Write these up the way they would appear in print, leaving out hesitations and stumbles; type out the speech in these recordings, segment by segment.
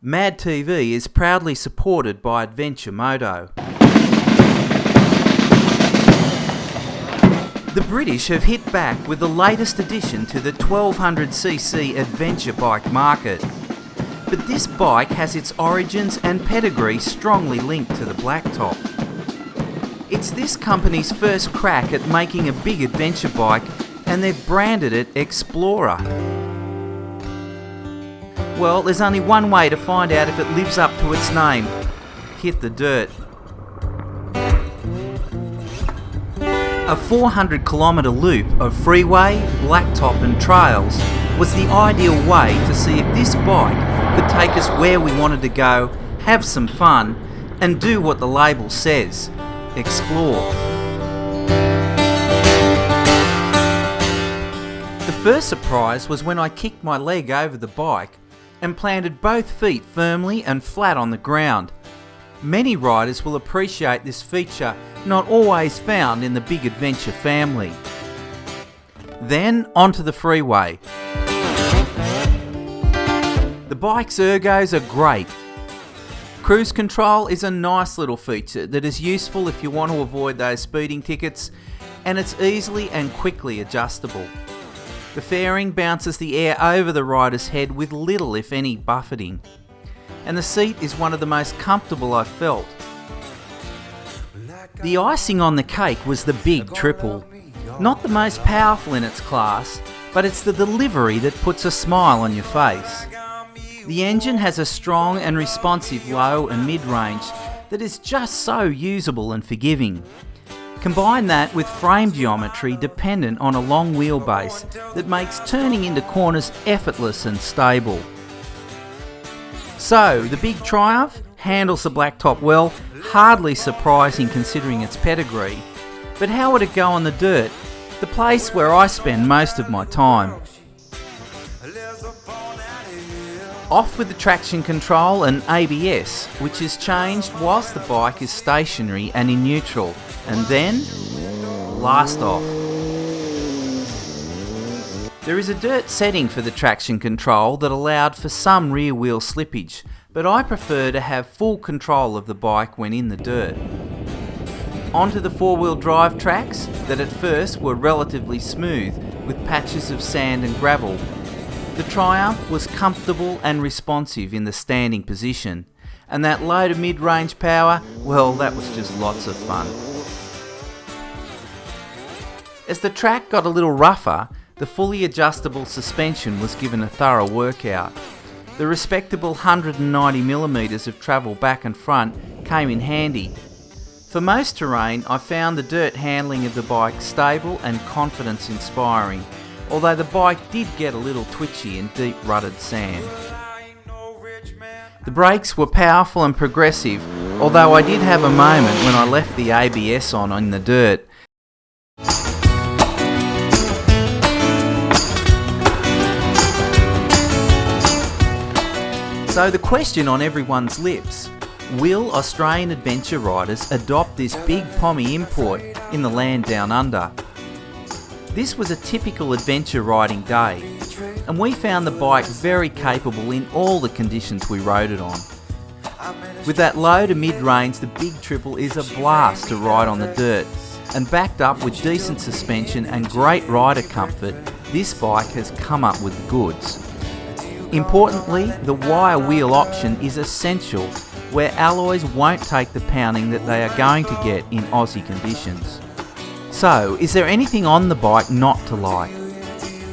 Mad TV is proudly supported by Adventure Moto. The British have hit back with the latest addition to the 1200cc adventure bike market. But this bike has its origins and pedigree strongly linked to the blacktop. It's this company's first crack at making a big adventure bike, and they've branded it Explorer. Well, there's only one way to find out if it lives up to its name. Hit the dirt. A 400-kilometre loop of freeway, blacktop and trails was the ideal way to see if this bike could take us where we wanted to go, have some fun, and do what the label says, explore. The first surprise was when I kicked my leg over the bike and planted both feet firmly and flat on the ground. Many riders will appreciate this feature, not always found in the big adventure family. Then onto the freeway. The bike's ergos are great. Cruise control is a nice little feature that is useful if you want to avoid those speeding tickets, and it's easily and quickly adjustable. The fairing bounces the air over the rider's head with little, if any, buffeting. And the seat is one of the most comfortable I've felt. The icing on the cake was the big triple. Not the most powerful in its class, but it's the delivery that puts a smile on your face. The engine has a strong and responsive low and mid-range that is just so usable and forgiving. Combine that with frame geometry dependent on a long wheelbase that makes turning into corners effortless and stable. So, the big Triumph handles the blacktop well, hardly surprising considering its pedigree. But how would it go on the dirt, the place where I spend most of my time? Off with the traction control and ABS, which is changed whilst the bike is stationary and in neutral, and then blast off. There is a dirt setting for the traction control that allowed for some rear wheel slippage, but I prefer to have full control of the bike when in the dirt. Onto the four-wheel drive tracks that at first were relatively smooth with patches of sand and gravel. The Triumph was comfortable and responsive in the standing position, and that low to mid-range power, well, that was just lots of fun. As the track got a little rougher, the fully adjustable suspension was given a thorough workout. The respectable 190mm of travel back and front came in handy. For most terrain, I found the dirt handling of the bike stable and confidence inspiring, although the bike did get a little twitchy in deep rutted sand. The brakes were powerful and progressive, although I did have a moment when I left the ABS on in the dirt. So the question on everyone's lips, will Australian adventure riders adopt this big pommy import in the land down under? This was a typical adventure riding day, and we found the bike very capable in all the conditions we rode it on. With that low to mid-range, the big triple is a blast to ride on the dirt, and backed up with decent suspension and great rider comfort, this bike has come up with the goods. Importantly, the wire wheel option is essential, where alloys won't take the pounding that they are going to get in Aussie conditions. So, is there anything on the bike not to like?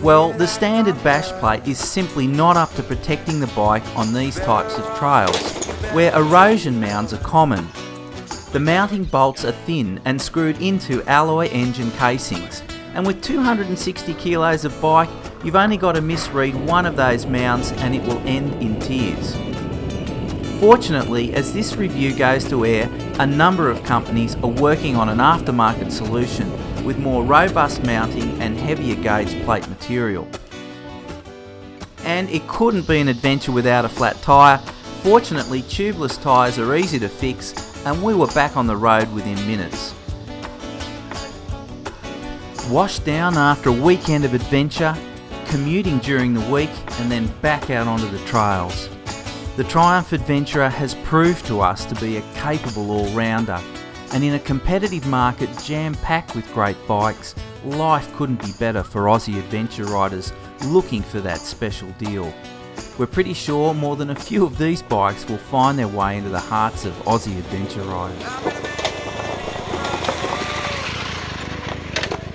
Well, the standard bash plate is simply not up to protecting the bike on these types of trails, where erosion mounds are common. The mounting bolts are thin and screwed into alloy engine casings, and with 260 kilos of bike, you've only got to misread one of those mounds and it will end in tears. Fortunately, as this review goes to air, a number of companies are working on an aftermarket solution with more robust mounting and heavier gauge plate material. And it couldn't be an adventure without a flat tyre. Fortunately, tubeless tyres are easy to fix, and we were back on the road within minutes. Washed down after a weekend of adventure, commuting during the week, and then back out onto the trails. The Triumph Adventurer has proved to us to be a capable all-rounder, and in a competitive market jam-packed with great bikes, life couldn't be better for Aussie adventure riders looking for that special deal. We're pretty sure more than a few of these bikes will find their way into the hearts of Aussie adventure riders.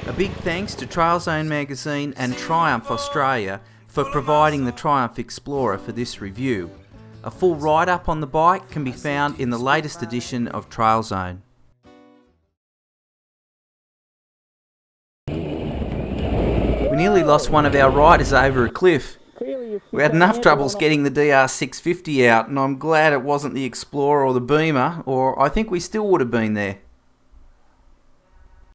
A big thanks to Trailzone magazine and Triumph Australia for providing the Triumph Explorer for this review. A full write-up on the bike can be found in the latest edition of Trailzone. We nearly lost one of our riders over a cliff. We had enough troubles getting the DR650 out, and I'm glad it wasn't the Explorer or the Beamer, or I think we still would have been there.